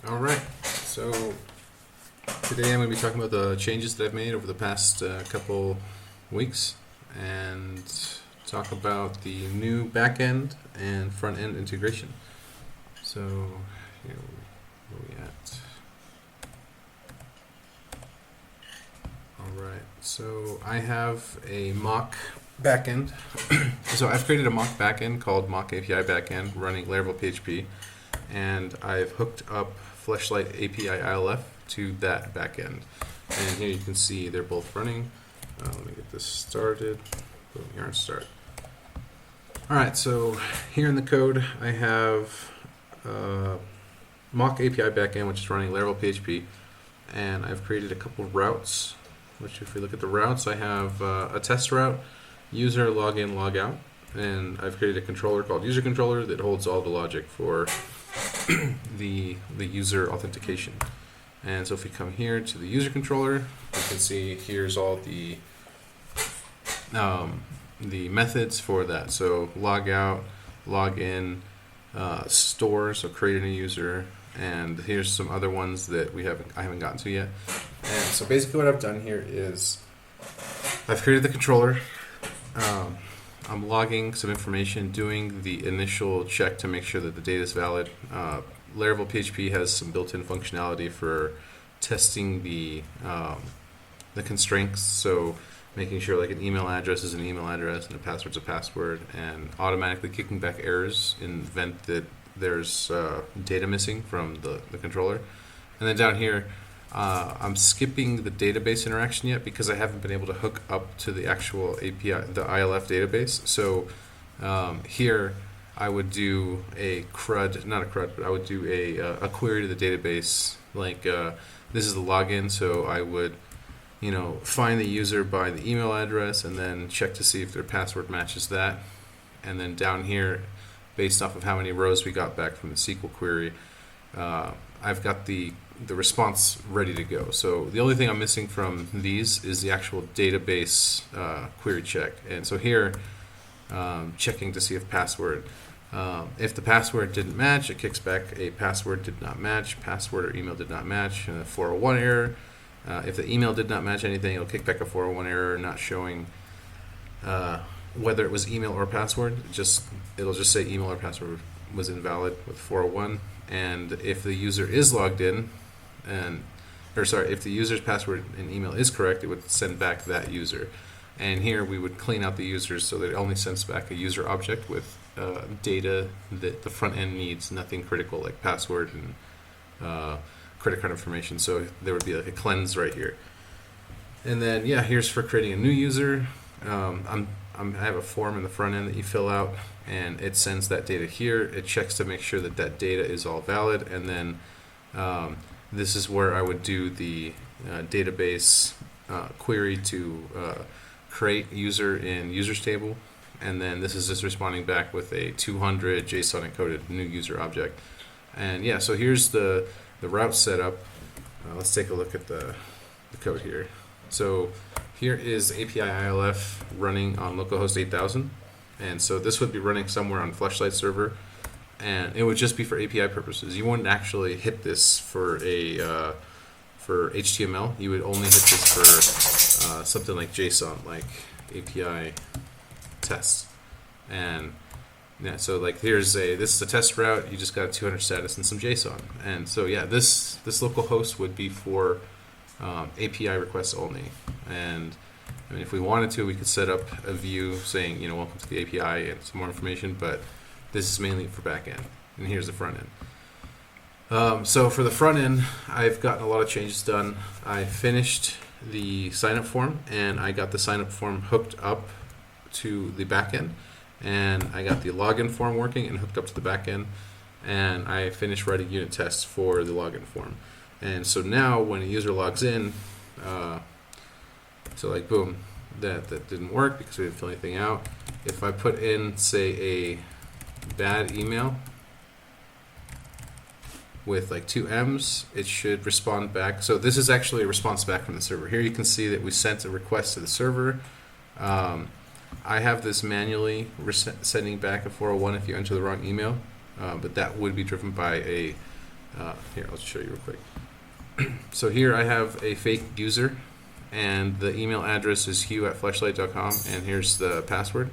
All right. So today I'm going to be talking about the changes that I've made over the past couple weeks and talk about the new back-end and front-end integration. So here, where are we at? All right. So I have a mock backend. So I've created a mock backend called mock API backend running Laravel PHP, and I've hooked up Fleshlight API ILF to that backend. And here you can see they're both running. Let me get this started. Boom, yarn start. All right, so here in the code I have mock API backend, which is running Laravel PHP, and I've created a couple routes. Which, if we look at the routes, I have a test route, user login logout, and I've created a controller called user controller that holds all the logic for the user authentication. And so if we come here to the user controller, you can see here's all the methods for that. So logout, login, store, so create a new user, and here's some other ones that I haven't gotten to yet. And so basically what I've done here is I've created the controller. I'm logging some information, doing the initial check to make sure that the data is valid. Laravel PHP has some built-in functionality for testing the constraints, so making sure like an email address is an email address and a password's a password, and automatically kicking back errors in the event that there's data missing from the controller. And then down here, I'm skipping the database interaction yet because I haven't been able to hook up to the actual API, the ILF database. So here I would do a CRUD, not a CRUD, but I would do a query to the database. Like this is the login, so I would find the user by the email address and then check to see if their password matches that. And then down here, based off of how many rows we got back from the SQL query, I've got the response ready to go. So the only thing I'm missing from these is the actual database query check. And so here, checking to see if password. If the password didn't match, it kicks back a password did not match, password or email did not match, and a 401 error. If the email did not match anything, it'll kick back a 401 error not showing whether it was email or password. It'll just say email or password was invalid with 401. And if the user is logged in, if the user's password and email is correct, it would send back that user. And here we would clean out the users so that it only sends back a user object with data that the front end needs, nothing critical like password and credit card information. So there would be like a cleanse right here. And then here's for creating a new user. I have a form in the front end that you fill out, and it sends that data here. It checks to make sure that that data is all valid, and then this is where I would do the database query to create user in users table, and then this is just responding back with a 200 JSON encoded new user object. And so here's the route setup. Let's take a look at the code here. So here is API ILF running on localhost 8000, and so this would be running somewhere on Fleshlight server, and it would just be for API purposes. You wouldn't actually hit this for for HTML. You would only hit this for something like JSON, like API tests. And so like this is a test route. You just got a 200 status and some JSON, and so this local host would be for API requests only. And I mean, if we wanted to, we could set up a view saying, welcome to the API and some more information, but this is mainly for backend. And here's the front end. So for the front end, I've gotten a lot of changes done. I finished the sign up form, and I got the sign up form hooked up to the backend, and I got the login form working and hooked up to the backend, and I finished writing unit tests for the login form. And so now when a user logs in, so like boom, that didn't work because we didn't fill anything out. If I put in, say, a bad email with like 2 M's, it should respond back. So this is actually a response back from the server. Here you can see that we sent a request to the server. I have this manually sending back a 401 if you enter the wrong email, but that would be driven by a Here, I'll show you real quick. So here I have a fake user, and the email address is hugh@fleshlight.com, and here's the password.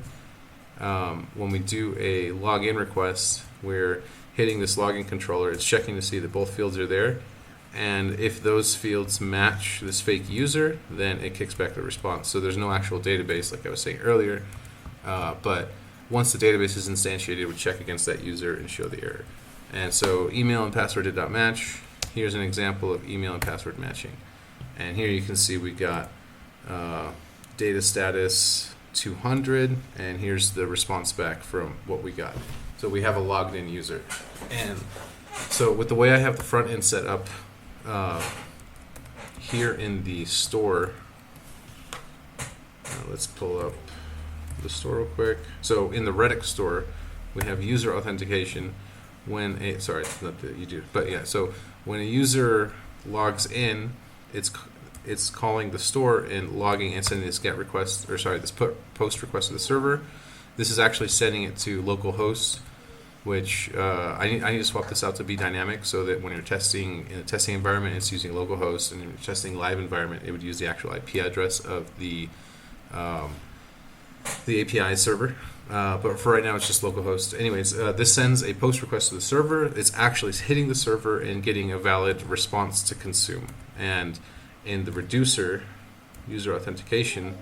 When we do a login request, we're hitting this login controller. It's checking to see that both fields are there, and if those fields match this fake user, then it kicks back the response. So there's no actual database, like I was saying earlier, but once the database is instantiated, we check against that user and show the error. And so email and password did not match. Here's an example of email and password matching. And here you can see we got data status 200, and here's the response back from what we got. So we have a logged in user. And so with the way I have the front end set up here in the store, let's pull up the store real quick. So in the Redux store, we have user authentication. When a not that you do, but yeah. So when a user logs in, it's calling the store and logging and sending this GET request, or sorry, this post request to the server. This is actually sending it to localhost, which I need to swap this out to be dynamic, so that when you're testing in a testing environment, it's using localhost, and in a testing live environment, it would use the actual IP address of the API server. But for right now, it's just localhost. Anyways, this sends a post request to the server. It's actually hitting the server and getting a valid response to consume. And in the reducer, user authentication,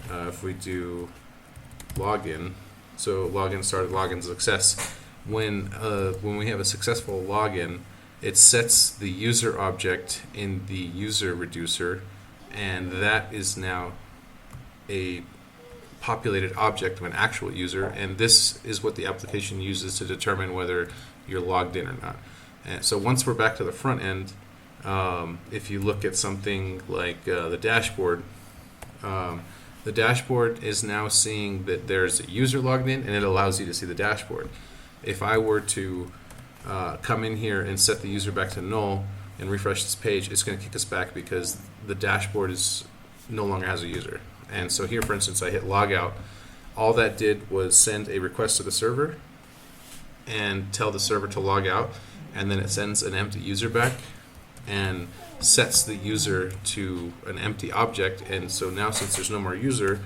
if we do login, so login started, login success. When we have a successful login, it sets the user object in the user reducer, and that is now a populated object of an actual user, and this is what the application uses to determine whether you're logged in or not. And so once we're back to the front end, if you look at something like the dashboard is now seeing that there's a user logged in, and it allows you to see the dashboard. If I were to come in here and set the user back to null and refresh this page, it's going to kick us back because the dashboard is no longer has a user. And so here, for instance, I hit log out. All that did was send a request to the server and tell the server to log out, and then it sends an empty user back and sets the user to an empty object. And so now, since there's no more user,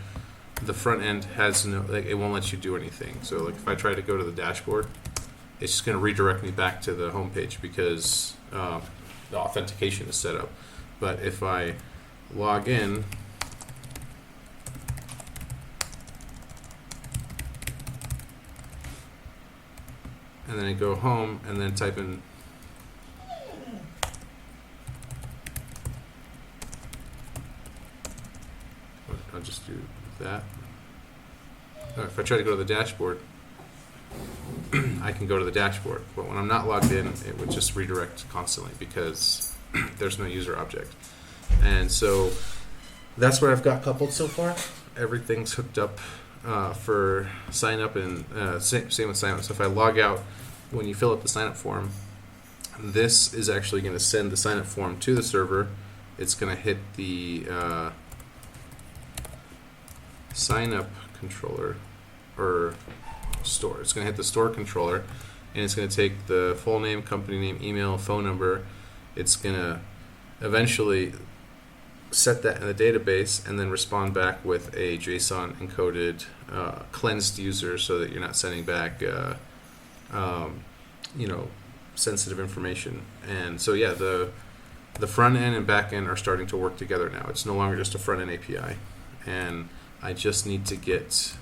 the front end has no, like, it won't let you do anything. So like if I try to go to the dashboard, it's just going to redirect me back to the home page because the authentication is set up. But if I log in, and then I go home and then type in I'll just do that. If I try to go to the dashboard, I can go to the dashboard, but when I'm not logged in, it would just redirect constantly because there's no user object. And so that's what I've got coupled so far. Everything's hooked up for sign up, and same with sign up. So if I log out, when you fill up the sign up form, this is actually going to send the sign up form to the server. It's going to hit the sign up controller or store. It's going to hit the store controller, and it's going to take the full name, company name, email, phone number. It's going to eventually set that in the database and then respond back with a JSON encoded cleansed user, so that you're not sending back sensitive information. And so yeah, the front end and back end are starting to work together now. It's no longer just a front end API, and I just need to get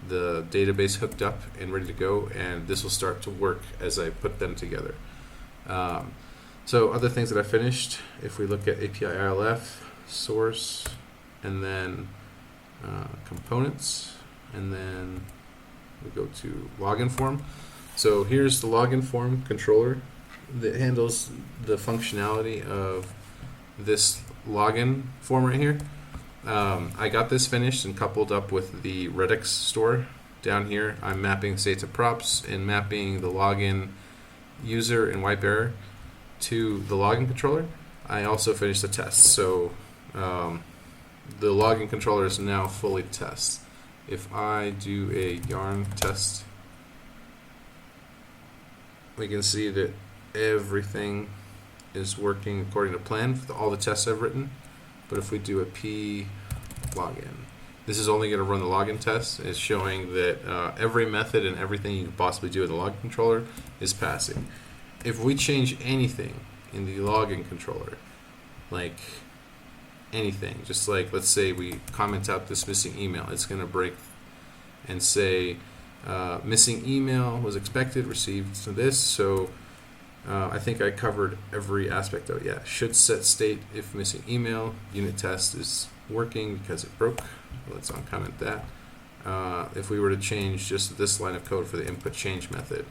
the database hooked up and ready to go, and this will start to work as I put them together. So other things that I finished, if we look at API ILF, source, and then components, and then we go to login form. So here's the login form controller that handles the functionality of this login form right here. I got this finished and coupled up with the Redux store down here. I'm mapping state to props and mapping the login user and wipe error to the login controller. I also finished the test, so the login controller is now fully test. If I do a yarn test, we can see that everything is working according to plan for all the tests I've written. But if we do a p login, this is only going to run the login test. It's showing that every method and everything you can possibly do in the login controller is passing. If we change anything in the login controller, like anything, just like let's say we comment out this missing email, it's going to break and say missing email was expected, received to this. So I think I covered every aspect of it. Yeah, should set state if missing email. Unit test is working because it broke. Let's uncomment that. If we were to change just this line of code for the input change method,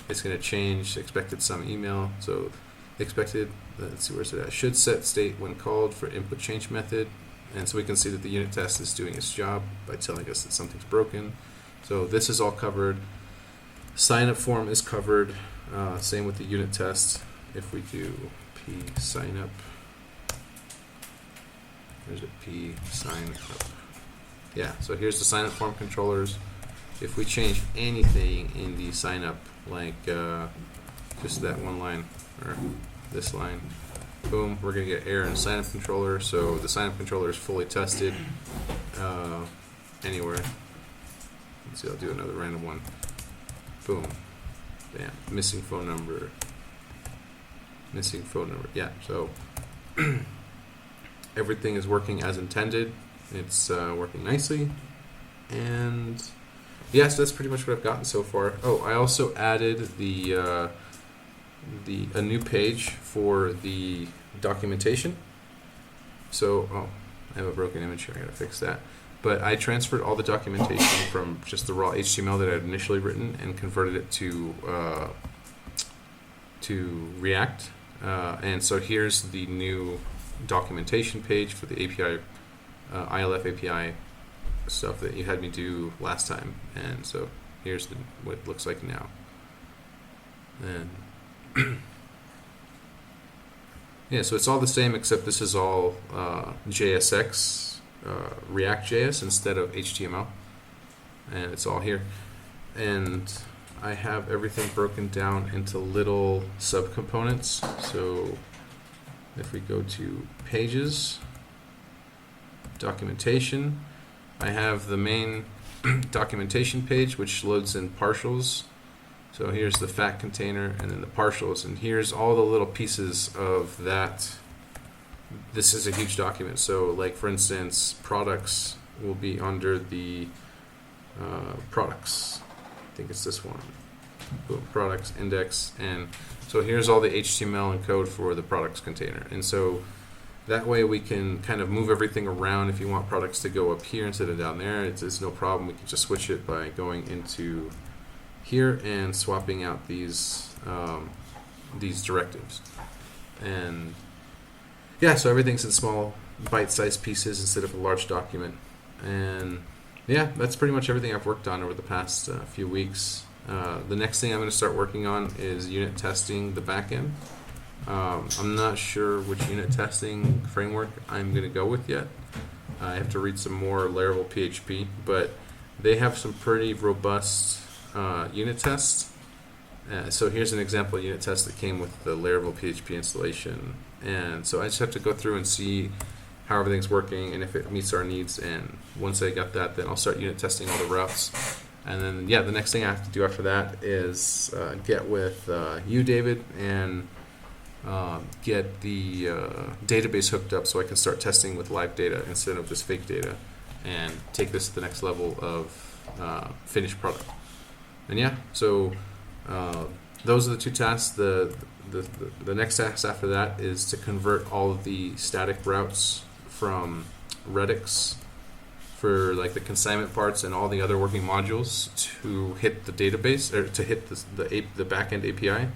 it's going to change expected some email. So expected, let's see, where's it at? Should set state when called for input change method. And so we can see that the unit test is doing its job by telling us that something's broken. So this is all covered. Sign up form is covered. Same with the unit test. If we do p sign up, there's a p sign up. Yeah, so here's the sign up form controllers. If we change anything in the sign up, like just that one line or this line, boom, we're going to get error in sign up controller. So the sign up controller is fully tested anywhere. Let's see, I'll do another random one. Boom. Bam. Missing phone number. Missing phone number. Yeah, so everything is working as intended. It's working nicely. And yeah, so that's pretty much what I've gotten so far. Oh, I also added a new page for the documentation. So, I have a broken image here. I gotta fix that. But I transferred all the documentation from just the raw HTML that I had initially written and converted it to React. And so here's the new documentation page for the API, ILF API stuff that you had me do last time. And so here's what it looks like now. And yeah, so it's all the same except this is all JSX. React.js instead of HTML, and it's all here. And I have everything broken down into little subcomponents. So if we go to pages, documentation, I have the main documentation page which loads in partials. So here's the fact container and then the partials, and here's all the little pieces of that. This is a huge document. So like for instance, products will be under the products. I think it's this one. Boom, products index. And so here's all the HTML and code for the products container. And so that way we can kind of move everything around. If you want products to go up here instead of down there, it's no problem. We can just switch it by going into here and swapping out these directives. And yeah, so everything's in small bite-sized pieces instead of a large document. And yeah, that's pretty much everything I've worked on over the past few weeks. The next thing I'm going to start working on is unit testing the backend. I'm not sure which unit testing framework I'm going to go with yet. I have to read some more Laravel PHP, but they have some pretty robust unit tests. So here's an example unit test that came with the Laravel PHP installation. And so I just have to go through and see how everything's working and if it meets our needs. And once I got that, then I'll start unit testing all the routes. And then, yeah, the next thing I have to do after that is get with you, David, and get the database hooked up so I can start testing with live data instead of just fake data, and take this to the next level of finished product. And yeah, so those are the two tasks. The next task after that is to convert all of the static routes from Redux for like the consignment parts and all the other working modules to hit the database, or to hit the backend API.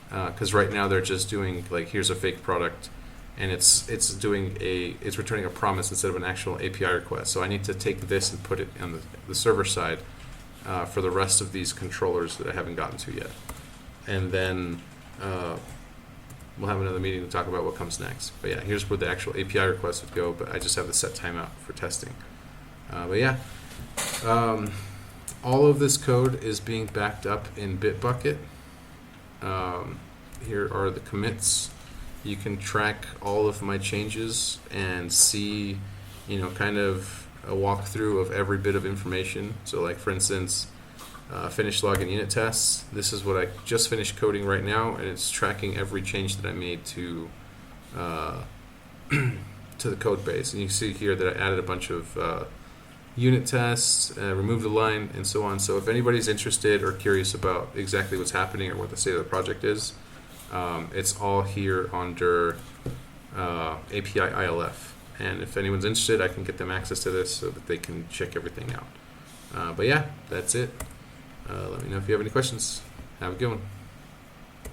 Because right now they're just doing like, here's a fake product, and it's returning a promise instead of an actual API request. So I need to take this and put it on the server side for the rest of these controllers that I haven't gotten to yet. And then we'll have another meeting to talk about what comes next. But yeah, here's where the actual API request would go, but I just have the set timeout for testing. But yeah, all of this code is being backed up in Bitbucket. here are the commits. You can track all of my changes and see, kind of a walkthrough of every bit of information. So like, for instance, finished login unit tests. This is what I just finished coding right now, and it's tracking every change that I made to to the code base. And you see here that I added a bunch of unit tests, removed a line, and so on. So if anybody's interested or curious about exactly what's happening or what the state of the project is, it's all here under API ILF. And if anyone's interested, I can get them access to this so that they can check everything out. But yeah, that's it. Let me know if you have any questions. Have a good one.